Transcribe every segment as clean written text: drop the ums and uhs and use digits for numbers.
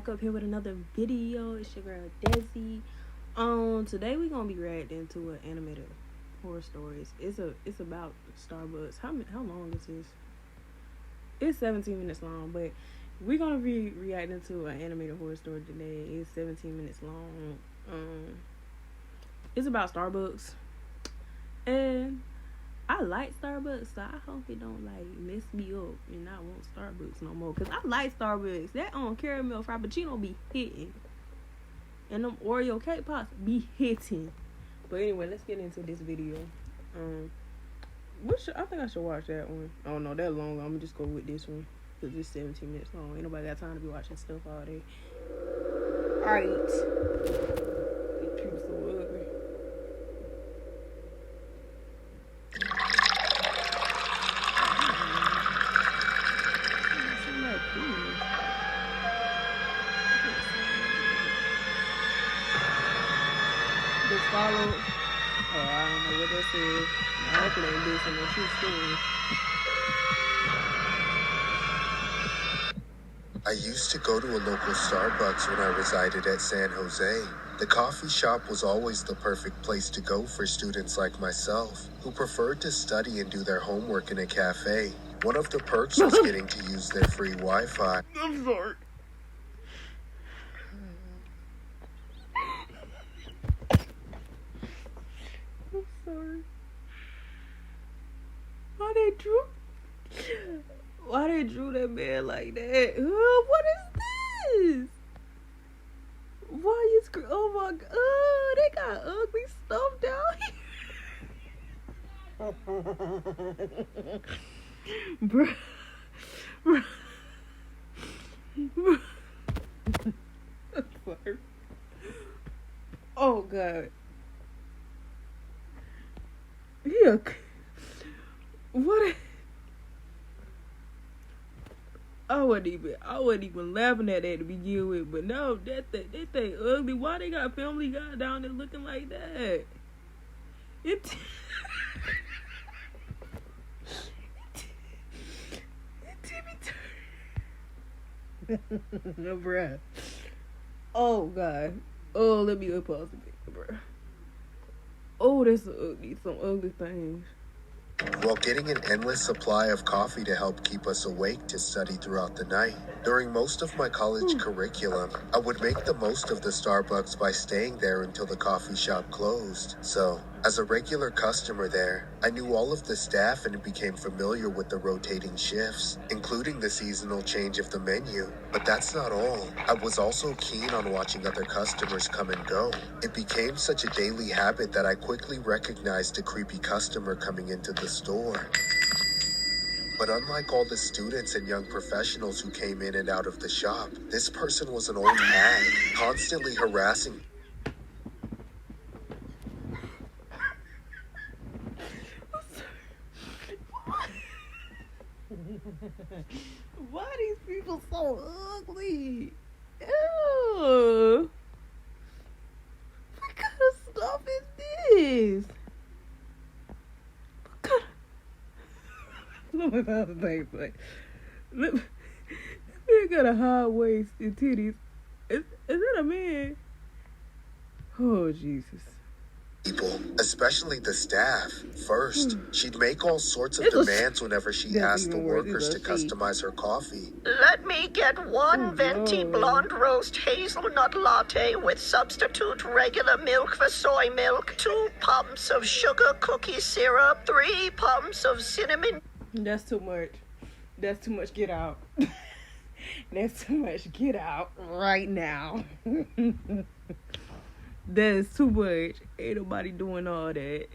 back up here with another video. It's your girl Desi. Today we're gonna be reacting to an animated horror stories. It's about Starbucks. How long is this? It's 17 minutes long, but we're gonna be reacting to an animated horror story today. It's 17 minutes long. It's about Starbucks, and I like Starbucks, so I hope it don't like mess me up and I want Starbucks no more. Cause I like Starbucks. That caramel frappuccino be hitting, and them Oreo cake pops be hitting. But anyway, let's get into this video. I think I should watch that one. Oh no, that long. I'm gonna just go with this one cause it's 17 minutes long. Ain't nobody got time to be watching stuff all day. All right. These people so ugly. Just follow. Oh, I don't know what that says. I hope it ain't this in the true story. I used to go to a local Starbucks when I resided at San Jose. The coffee shop was always the perfect place to go for students like myself, who preferred to study and do their homework in a cafe. One of the perks was getting to use their free Wi-Fi. I'm sorry. I'm sorry. Why they drew that man like that? What is this? Why you oh my god, they got ugly stuff down here. Bruh. I'm sorry. Oh god. Yuck. What? I wasn't even laughing at that to begin with, but no, that thing ugly. Why they got Family Guy down there looking like that? It no, bruh. Oh god. Oh, let me unpause the video, bruh. Oh, that's some ugly things. While getting an endless supply of coffee to help keep us awake to study throughout the night. During most of my college curriculum, I would make the most of the Starbucks by staying there until the coffee shop closed. So, as a regular customer there, I knew all of the staff and became familiar with the rotating shifts, including the seasonal change of the menu. But that's not all. I was also keen on watching other customers come and go. It became such a daily habit that I quickly recognized a creepy customer coming into the store. But unlike all the students and young professionals who came in and out of the shop, this person was an old hag, constantly harassing. Why are these people so ugly? Ew. What kind of stuff is this? What kind of... Look at the other thing, like, look, they got a high waist and titties. Is that a man? Oh, Jesus. People, especially the staff. First, she'd make all sorts of demands whenever she asked the workers to customize her coffee. Let me get one venti blonde roast hazelnut latte with substitute regular milk for soy milk, 2 pumps of sugar cookie syrup, 3 pumps of cinnamon. That's too much. That's too much. Get out. That's too much. Get out right now. That is too much. Ain't nobody doing all that.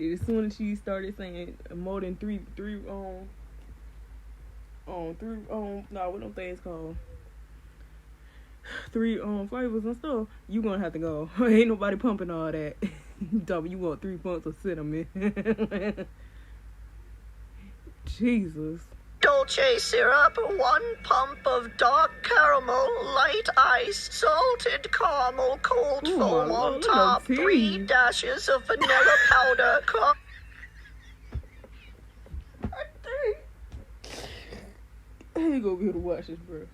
As soon as she started saying more than three no, what them things called? 3 flavors and stuff, you gonna have to go. Ain't nobody pumping all that. You want 3 pumps of cinnamon. Jesus. Dolce syrup, 1 pump of dark caramel, light ice, salted caramel, cold foam on top, 3 dashes of vanilla powder. I ain't gonna be able to watch this, bro.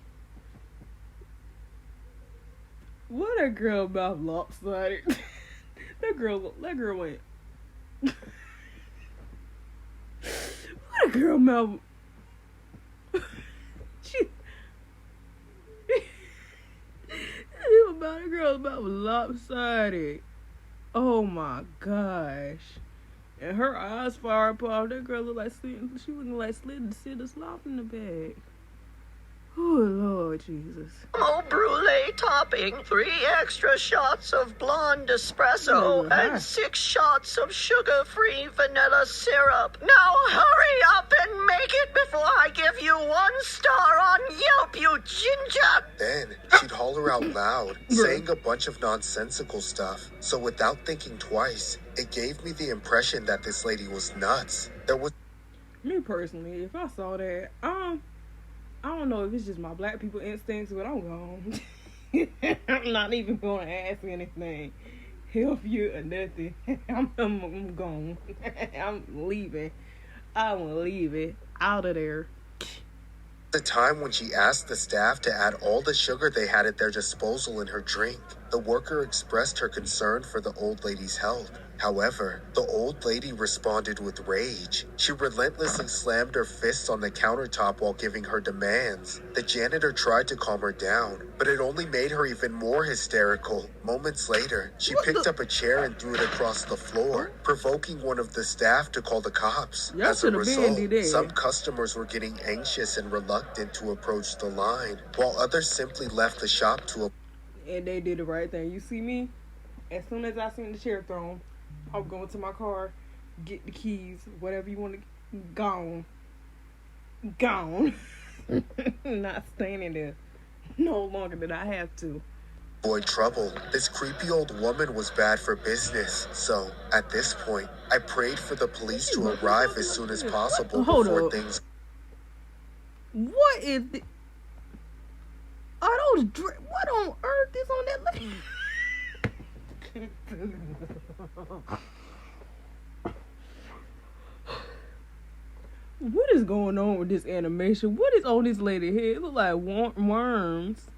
that girl mouth lopsided? That girl went. What a girl mouth. About a girl's mouth lopsided. Oh my gosh. And her eyes far apart. That girl looked like she looking like Slid Slop in the bag. Oh, Lord Jesus. Creme brulee topping, 3 extra shots of blonde espresso, and 6 shots of sugar-free vanilla syrup. Now hurry up and make it before I give you 1 star on Yelp, you ginger! Then, she'd holler out loud, saying a bunch of nonsensical stuff. So without thinking twice, it gave me the impression that this lady was nuts. There was... Me personally, if I saw that, I don't know if it's just my black people instincts, but I'm gone. I'm not even going to ask anything, help you or nothing. I'm gone. I'm leaving. I'm leaving out of there. The time when she asked the staff to add all the sugar they had at their disposal in her drink. The worker expressed her concern for the old lady's health. However, the old lady responded with rage. She relentlessly slammed her fists on the countertop while giving her demands. The janitor tried to calm her down, but it only made her even more hysterical. Moments later, she picked up a chair and threw it across the floor, provoking one of the staff to call the cops. As a result, some customers were getting anxious and reluctant to approach the line, while others simply left the shop to... And they did the right thing. You see me? As soon as I seen the chair thrown, I'm going to my car, get the keys, whatever you want to, gone. Not standing there no longer than I have to. Avoid trouble. This creepy old woman was bad for business. So, at this point, I prayed for the police to arrive as soon as possible before things... What is the... Are those... What on earth is on that list? What is going on with this animation? What is on this lady's head? It look like worms.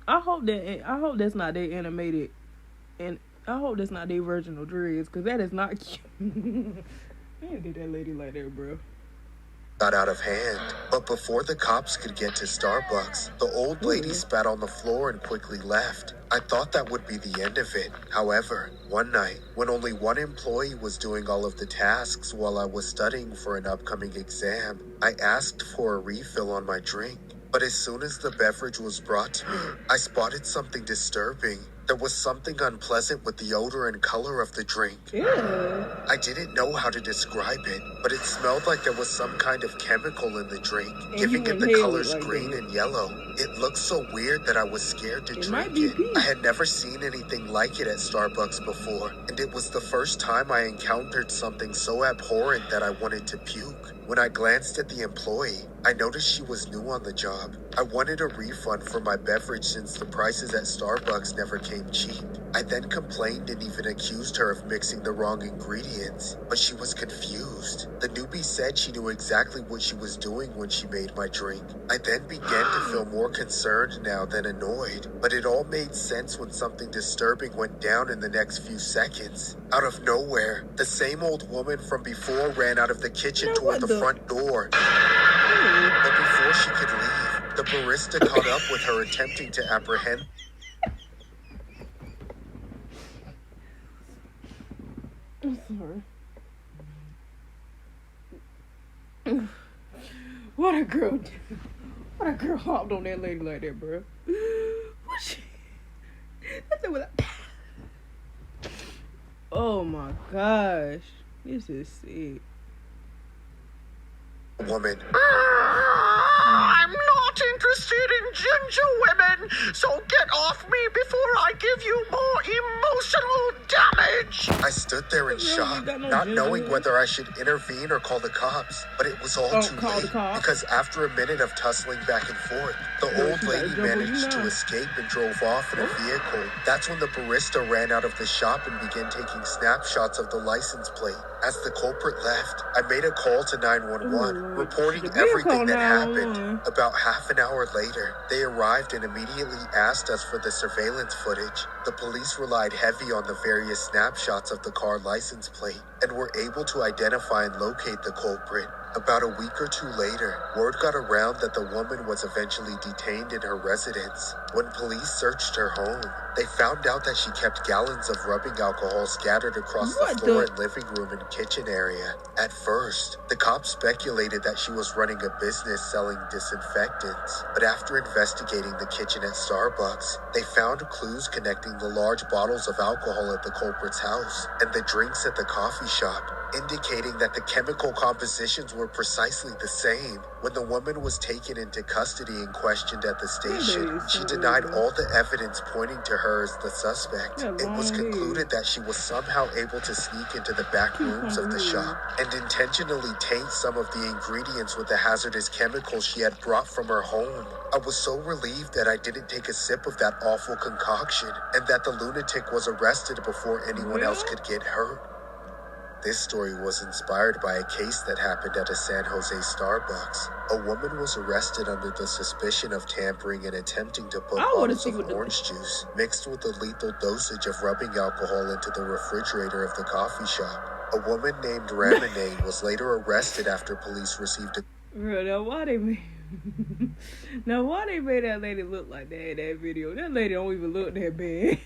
I hope that's not their animated, and I hope that's not their original dreads, because that is not cute. I didn't do that lady like that, bro. Got out of hand. But before the cops could get to Starbucks, the old lady spat on the floor and quickly left. I thought that would be the end of it. However, one night, when only one employee was doing all of the tasks while I was studying for an upcoming exam, I asked for a refill on my drink. But as soon as the beverage was brought to me, I spotted something disturbing. There was something unpleasant with the odor and color of the drink. Ew. I didn't know how to describe it, but it smelled like there was some kind of chemical in the drink, giving it the colors green and yellow. It looked so weird that I was scared to drink it. I had never seen anything like it at Starbucks before, and it was the first time I encountered something so abhorrent that I wanted to puke. When I glanced at the employee, I noticed she was new on the job. I wanted a refund for my beverage since the prices at Starbucks never came cheap. I then complained and even accused her of mixing the wrong ingredients, but she was confused. The newbie said she knew exactly what she was doing when she made my drink. I then began to feel more concerned now than annoyed, but it all made sense when something disturbing went down in the next few seconds. Out of nowhere, the same old woman from before ran out of the kitchen toward the front door. But before she could leave, the barista caught up with her, attempting to apprehend. I'm sorry. What a girl hopped on that lady like that, bro. What she... That's what Oh my gosh. This is sick. Woman. I'm not interested in ginger women, so get off me before I give you more emotional damage. I stood there in shock, not knowing whether I should intervene or call the cops. But it was all too late, because after a minute of tussling back and forth, the old lady managed to escape and drove off in a vehicle. That's when the barista ran out of the shop and began taking snapshots of the license plate. As the culprit left, I made a call to 911, reporting everything that happened. About half an hour hour later, they arrived and immediately asked us for the surveillance footage. The police relied heavy on the various snapshots of the car license plate and were able to identify and locate the culprit. About a week or two later, word got around that the woman was eventually detained in her residence. When police searched her home, they found out that she kept gallons of rubbing alcohol scattered across the floor and living room and kitchen area. At first, the cops speculated that she was running a business selling disinfectants, but after investigating the kitchen at Starbucks, they found clues connecting the large bottles of alcohol at the culprit's house and the drinks at the coffee shop, indicating that the chemical compositions were precisely the same. When the woman was taken into custody and questioned at the station, she denied all the evidence pointing to her as the suspect. It was concluded that she was somehow able to sneak into the back rooms of the shop and intentionally taint some of the ingredients with the hazardous chemicals she had brought from her home. I was so relieved that I didn't take a sip of that awful concoction and that the lunatic was arrested before anyone else could get hurt. This story was inspired by a case that happened at a San Jose Starbucks. A woman was arrested under the suspicion of tampering and attempting to put bottles of orange juice mixed with a lethal dosage of rubbing alcohol into the refrigerator of the coffee shop. A woman named Ramonade was later arrested after police received a... Now why they made that lady look like that in that video? That lady don't even look that bad.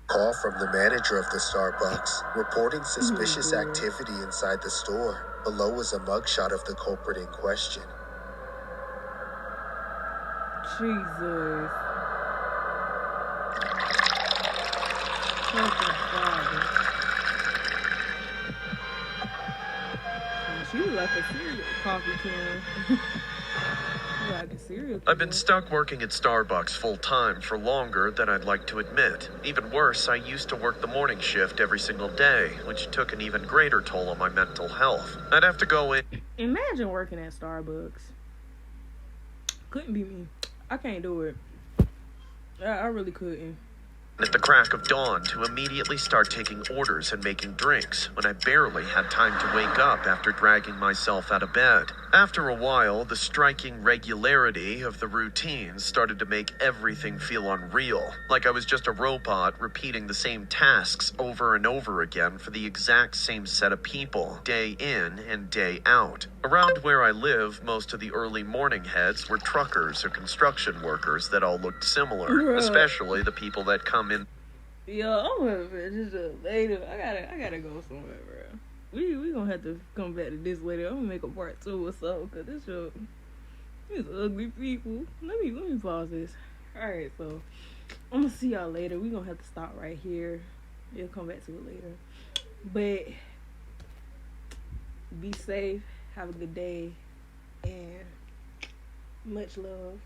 Call from the manager of the Starbucks, reporting suspicious activity inside the store. Below is a mugshot of the culprit in question. Jesus. She was like a cereal coffee can. Like a cereal can. I've been stuck working at Starbucks full-time for longer than I'd like to admit. Even worse, I used to work the morning shift every single day, which took an even greater toll on my mental health. I'd have to go in... Imagine working at Starbucks. Couldn't be me. I can't do it. I really couldn't. At the crack of dawn to immediately start taking orders and making drinks when I barely had time to wake up after dragging myself out of bed. After a while, the striking regularity of the routines started to make everything feel unreal, like I was just a robot repeating the same tasks over and over again for the exact same set of people, day in and day out. Around where I live, most of the early morning heads were truckers or construction workers that all looked similar, especially the people that come in. Yo, I'm gonna finish this later. I gotta go somewhere, bro. We gonna have to come back to this later. I'm gonna make a part 2 or something, cause this show, these ugly people. Let me pause this. All right, so I'm gonna see y'all later. We gonna have to stop right here. We'll come back to it later. But be safe. Have a good day, and much love.